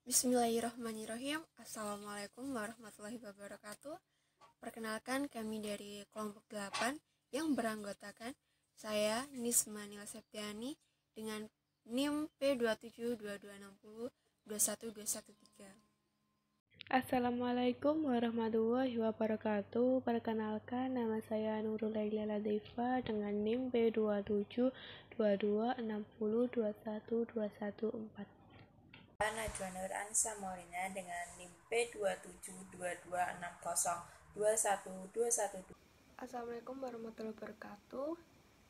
Bismillahirrahmanirrahim. Assalamualaikum warahmatullahi wabarakatuh. Perkenalkan, kami dari kelompok 8 yang beranggotakan saya Nisma Nila Septiani dengan NIM P272260212113. Assalamualaikum warahmatullahi wabarakatuh. Perkenalkan, nama saya Nurul Laila Ladeifa dengan NIM P272260212114. Najwa Nur Ansa Maulina dengan NIM P272260212112. Assalamualaikum warahmatullahi wabarakatuh.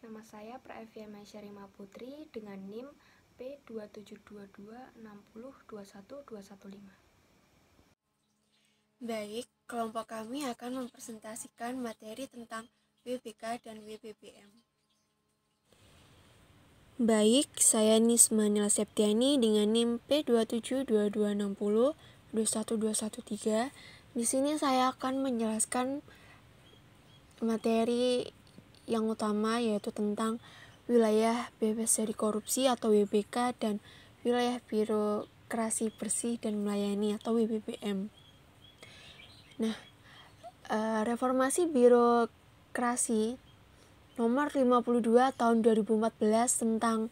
Nama saya Praevia Syarima Putri dengan NIM P272260212115. Baik, kelompok kami akan mempresentasikan materi tentang WBK dan WBBM. Baik, saya Nisma Nila Septiani dengan NIM P272260212113. Di sini saya akan menjelaskan materi yang utama, yaitu tentang wilayah bebas dari korupsi atau WBK dan wilayah birokrasi bersih dan melayani atau WBBM. Nah, reformasi birokrasi nomor 52 tahun 2014 tentang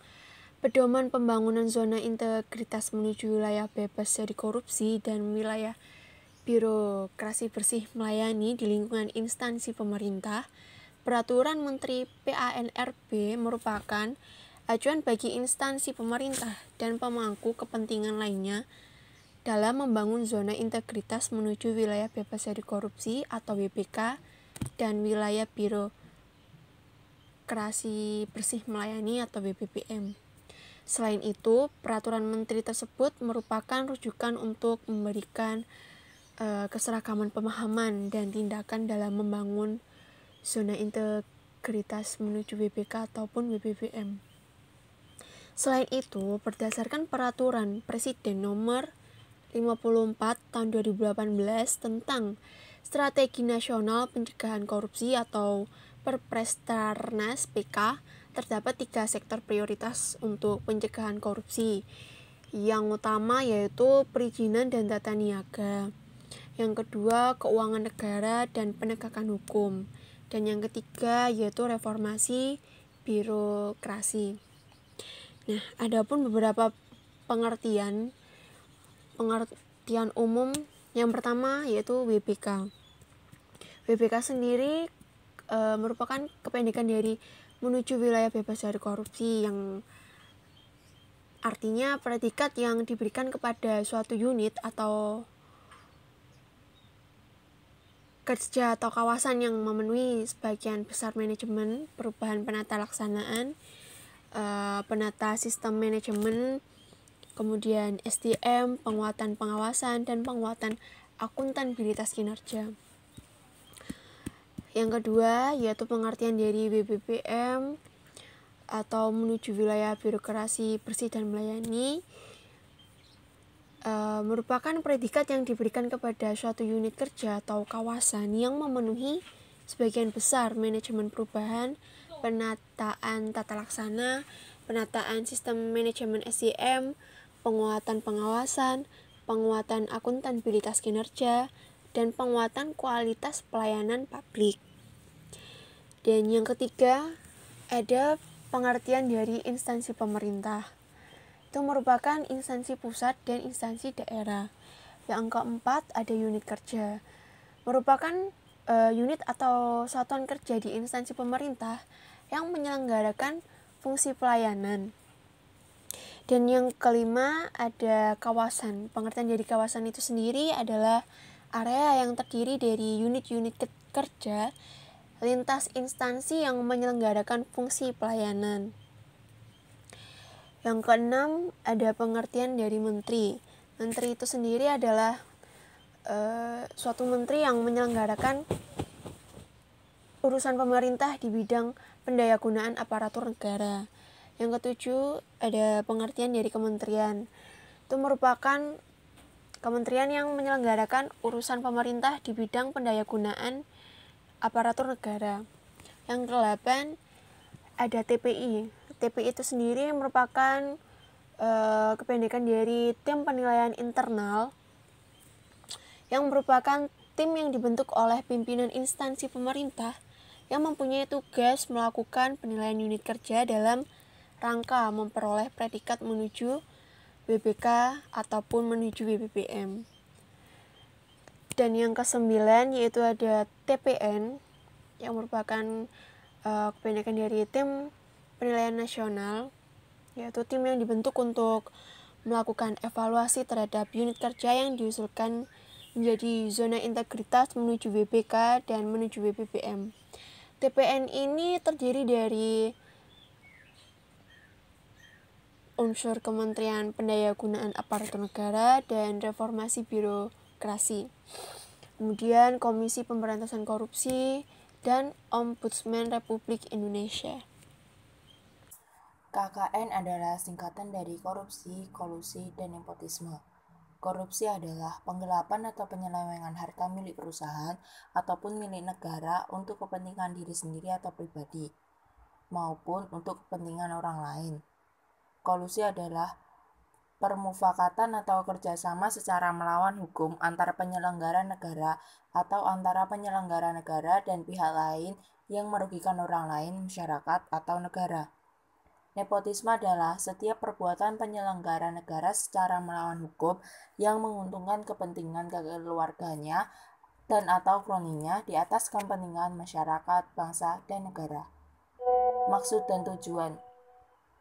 pedoman pembangunan zona integritas menuju wilayah bebas dari korupsi dan wilayah birokrasi bersih melayani di lingkungan instansi pemerintah. Peraturan Menteri PANRB merupakan acuan bagi instansi pemerintah dan pemangku kepentingan lainnya dalam membangun zona integritas menuju wilayah bebas dari korupsi atau WBK dan wilayah birokrasi bersih melayani atau WBBM. Selain itu, peraturan menteri tersebut merupakan rujukan untuk memberikan keseragaman pemahaman dan tindakan dalam membangun zona integritas menuju WBK ataupun WBBM. Selain itu, berdasarkan peraturan Presiden nomor 54 tahun 2018 tentang Strategi Nasional Pencegahan Korupsi atau Perprestarnas PK, terdapat 3 sektor prioritas untuk pencegahan korupsi. Yang utama yaitu perizinan dan tata niaga. Yang kedua, keuangan negara dan penegakan hukum. Dan yang ketiga yaitu reformasi birokrasi. Nah, adapun beberapa pengertian umum. Yang pertama yaitu WBK. WBK sendiri merupakan kependekan dari menuju wilayah bebas dari korupsi, yang artinya predikat yang diberikan kepada suatu unit atau kerja atau kawasan yang memenuhi sebagian besar manajemen, perubahan penata laksanaan, penata sistem manajemen, kemudian SDM, penguatan pengawasan, dan penguatan akuntabilitas kinerja. Yang kedua yaitu pengertian dari WBBM atau menuju wilayah birokrasi bersih dan melayani, merupakan predikat yang diberikan kepada suatu unit kerja atau kawasan yang memenuhi sebagian besar manajemen perubahan, penataan tata laksana, penataan sistem manajemen SDM, penguatan pengawasan, penguatan akuntabilitas kinerja, dan penguatan kualitas pelayanan publik. Dan yang ketiga, ada pengertian dari instansi pemerintah. Itu merupakan instansi pusat dan instansi daerah. Yang keempat, ada unit kerja. Merupakan unit atau satuan kerja di instansi pemerintah yang menyelenggarakan fungsi pelayanan. Dan yang kelima, ada kawasan. Pengertian dari kawasan itu sendiri adalah area yang terdiri dari unit-unit kerja lintas instansi yang menyelenggarakan fungsi pelayanan. Yang keenam, ada pengertian dari menteri. Menteri itu sendiri adalah suatu menteri yang menyelenggarakan urusan pemerintah di bidang pendayagunaan aparatur negara. Yang ketujuh, ada pengertian dari kementerian. Itu merupakan kementerian yang menyelenggarakan urusan pemerintah di bidang pendayagunaan aparatur negara. Yang kedelapan, ada TPI. TPI itu sendiri merupakan kependekan dari tim penilaian internal, yang merupakan tim yang dibentuk oleh pimpinan instansi pemerintah yang mempunyai tugas melakukan penilaian unit kerja dalam rangka memperoleh predikat menuju WBK ataupun menuju WBBM. Dan yang ke-9 yaitu ada TPN, yang merupakan kependekan dari tim penilaian nasional, yaitu tim yang dibentuk untuk melakukan evaluasi terhadap unit kerja yang diusulkan menjadi zona integritas menuju WBK dan menuju WBBM. TPN ini terdiri dari unsur Kementerian Pendayagunaan Aparatur Negara dan Reformasi Birokrasi, kemudian Komisi Pemberantasan Korupsi, dan Ombudsman Republik Indonesia. KKN adalah singkatan dari korupsi, kolusi, dan nepotisme. Korupsi adalah penggelapan atau penyelewengan harta milik perusahaan ataupun milik negara untuk kepentingan diri sendiri atau pribadi, maupun untuk kepentingan orang lain. Kolusi adalah permufakatan atau kerjasama secara melawan hukum antara penyelenggara negara atau antara penyelenggara negara dan pihak lain yang merugikan orang lain, masyarakat, atau negara. Nepotisme adalah setiap perbuatan penyelenggara negara secara melawan hukum yang menguntungkan kepentingan keluarganya dan atau kroninya di atas kepentingan masyarakat, bangsa, dan negara. Maksud dan tujuan.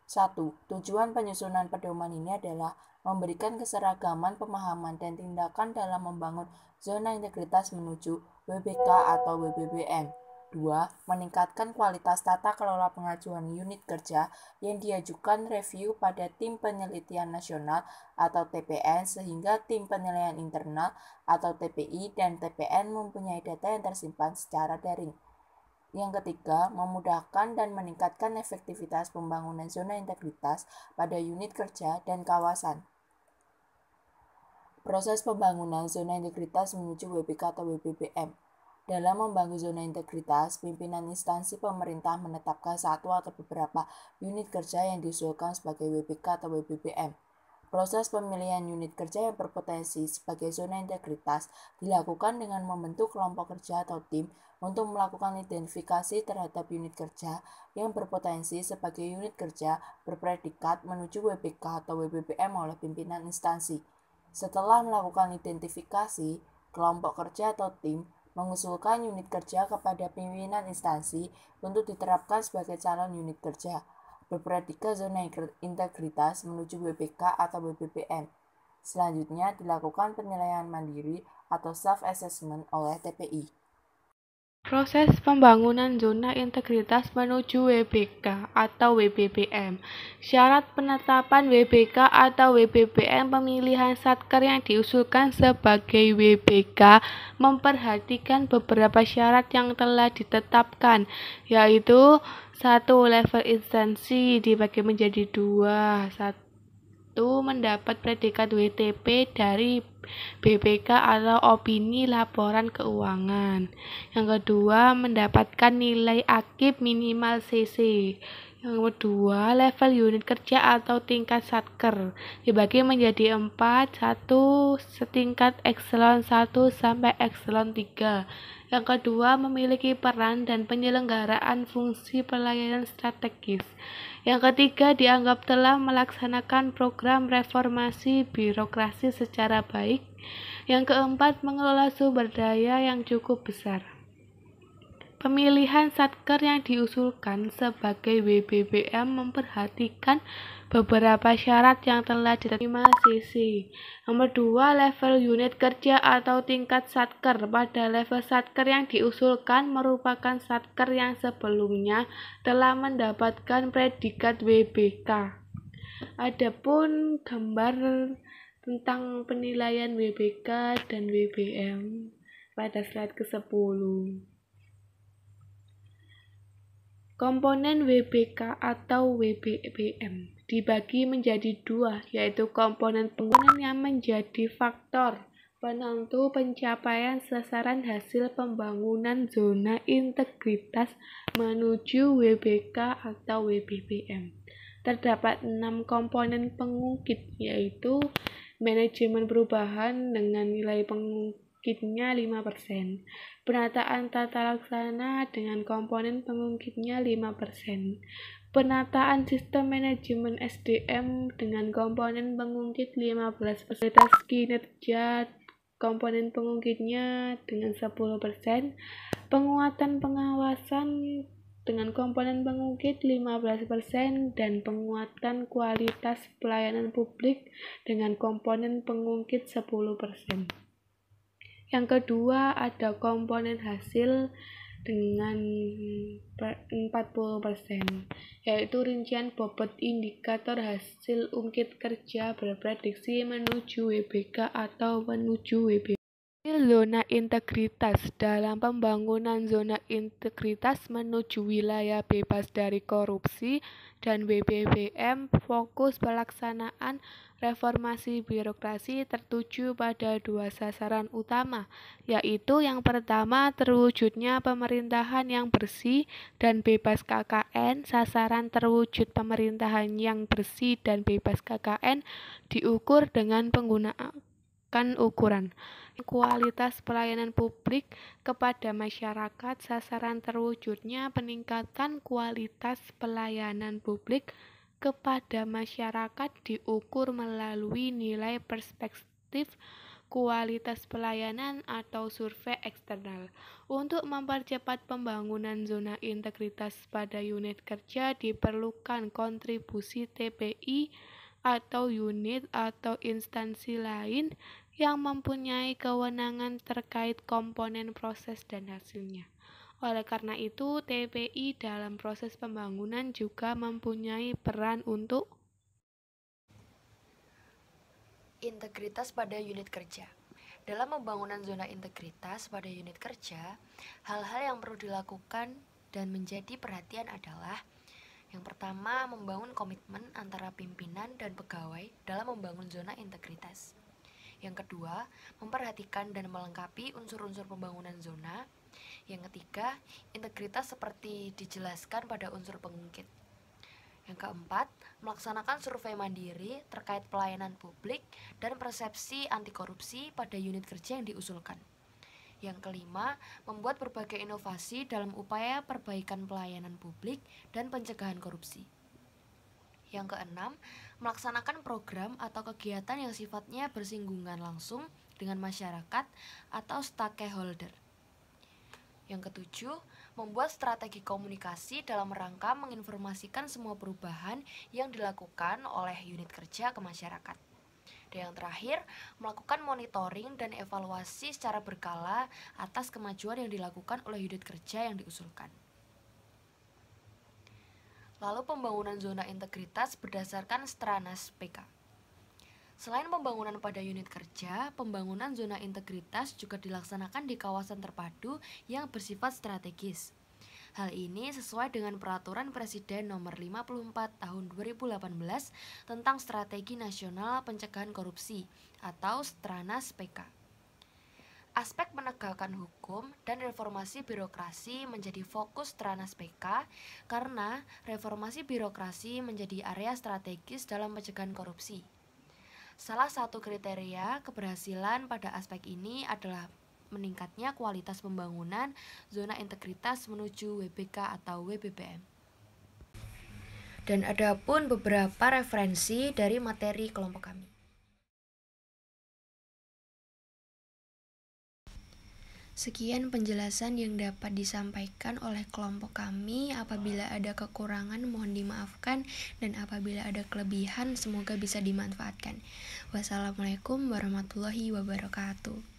1. Tujuan penyusunan pedoman ini adalah memberikan keseragaman pemahaman dan tindakan dalam membangun zona integritas menuju WBK atau WBBM. 2. Meningkatkan kualitas tata kelola pengajuan unit kerja yang diajukan review pada Tim Penelitian Nasional atau TPN sehingga Tim Penilaian Internal atau TPI dan TPN mempunyai data yang tersimpan secara daring. Yang ketiga, memudahkan dan meningkatkan efektivitas pembangunan zona integritas pada unit kerja dan kawasan. Proses pembangunan zona integritas menuju WBK atau WBBM. Dalam membangun zona integritas, pimpinan instansi pemerintah menetapkan satu atau beberapa unit kerja yang diusulkan sebagai WBK atau WBBM. Proses pemilihan unit kerja yang berpotensi sebagai zona integritas dilakukan dengan membentuk kelompok kerja atau tim untuk melakukan identifikasi terhadap unit kerja yang berpotensi sebagai unit kerja berpredikat menuju WBK atau WBBM oleh pimpinan instansi. Setelah melakukan identifikasi, kelompok kerja atau tim mengusulkan unit kerja kepada pimpinan instansi untuk diterapkan sebagai calon unit kerja berpredikat zona integritas menuju WBK atau WBBM. Selanjutnya dilakukan penilaian mandiri atau self-assessment oleh TPI. Proses pembangunan zona integritas menuju WBK atau WBBM. Syarat penetapan WBK atau WBBM pemilihan satker yang diusulkan sebagai WBK memperhatikan beberapa syarat yang telah ditetapkan, yaitu 1. Level instansi dibagi menjadi 2. 1. Mendapat predikat WTP dari BPK atau opini laporan keuangan. Yang kedua, mendapatkan nilai AKIP minimal CC. Yang kedua, level unit kerja atau tingkat satker dibagi menjadi 4, 1 setingkat ekselon 1 sampai ekselon 3. Yang kedua, memiliki peran dan penyelenggaraan fungsi pelayanan strategis. Yang ketiga, dianggap telah melaksanakan program reformasi birokrasi secara baik. Yang keempat, mengelola sumber daya yang cukup besar. Pemilihan satker yang diusulkan sebagai WBBM memperhatikan beberapa syarat yang telah diterima CC. Nomor 2, level unit kerja atau tingkat satker. Pada level satker yang diusulkan merupakan satker yang sebelumnya telah mendapatkan predikat WBK. Adapun gambar tentang penilaian WBK dan WBM pada slide ke-10. Komponen WBK atau WBBM dibagi menjadi 2, yaitu komponen bangunan yang menjadi faktor penentu pencapaian sasaran hasil pembangunan zona integritas menuju WBK atau WBBM. terdapat 6 komponen pengungkit, yaitu manajemen perubahan dengan nilai pengungkitnya 5%, penataan tata laksana dengan komponen pengungkitnya 5%, penataan sistem manajemen SDM dengan komponen pengungkit 15%, kualitas kinerja komponen pengungkitnya dengan 10%, penguatan pengawasan dengan komponen pengungkit 15% dan penguatan kualitas pelayanan publik dengan komponen pengungkit 10%. Yang kedua ada komponen hasil dengan 40%, yaitu rincian bobot indikator hasil ungkit kerja berprediksi menuju WBK atau menuju WBP. Zona integritas dalam pembangunan zona integritas menuju wilayah bebas dari korupsi dan WBBM fokus pelaksanaan reformasi birokrasi tertuju pada 2 sasaran utama, yaitu yang pertama terwujudnya pemerintahan yang bersih dan bebas KKN. Sasaran terwujud pemerintahan yang bersih dan bebas KKN diukur dengan penggunaan ukuran kualitas pelayanan publik kepada masyarakat. Sasaran terwujudnya peningkatan kualitas pelayanan publik kepada masyarakat diukur melalui nilai perspektif kualitas pelayanan atau survei eksternal. Untuk mempercepat pembangunan zona integritas pada unit kerja diperlukan kontribusi TPI atau unit atau instansi lain yang mempunyai kewenangan terkait komponen proses dan hasilnya. Oleh karena itu, TPI dalam proses pembangunan juga mempunyai peran untuk integritas pada unit kerja. Dalam pembangunan zona integritas pada unit kerja, hal-hal yang perlu dilakukan dan menjadi perhatian adalah: yang pertama, membangun komitmen antara pimpinan dan pegawai dalam membangun zona integritas. Yang kedua, memperhatikan dan melengkapi unsur-unsur pembangunan zona. Yang ketiga, integritas seperti dijelaskan pada unsur pengungkit. Yang keempat, melaksanakan survei mandiri terkait pelayanan publik dan persepsi anti korupsi pada unit kerja yang diusulkan. Yang kelima, membuat berbagai inovasi dalam upaya perbaikan pelayanan publik dan pencegahan korupsi. Yang keenam, melaksanakan program atau kegiatan yang sifatnya bersinggungan langsung dengan masyarakat atau stakeholder. Yang ketujuh, membuat strategi komunikasi dalam rangka menginformasikan semua perubahan yang dilakukan oleh unit kerja ke masyarakat. Dan yang terakhir, melakukan monitoring dan evaluasi secara berkala atas kemajuan yang dilakukan oleh unit kerja yang diusulkan. Lalu pembangunan zona integritas berdasarkan Stranas PK. Selain pembangunan pada unit kerja, pembangunan zona integritas juga dilaksanakan di kawasan terpadu yang bersifat strategis. Hal ini sesuai dengan Peraturan Presiden Nomor 54 Tahun 2018 tentang Strategi Nasional Pencegahan Korupsi atau Stranas PK. Aspek penegakan hukum dan reformasi birokrasi menjadi fokus Stranas PK karena reformasi birokrasi menjadi area strategis dalam pencegahan korupsi. Salah satu kriteria keberhasilan pada aspek ini adalah meningkatnya kualitas pembangunan zona integritas menuju WBK atau WBBM. Dan ada pun beberapa referensi dari materi kelompok kami. Sekian penjelasan yang dapat disampaikan oleh kelompok kami. Apabila ada kekurangan mohon dimaafkan, dan apabila ada kelebihan semoga bisa dimanfaatkan. Wassalamualaikum warahmatullahi wabarakatuh.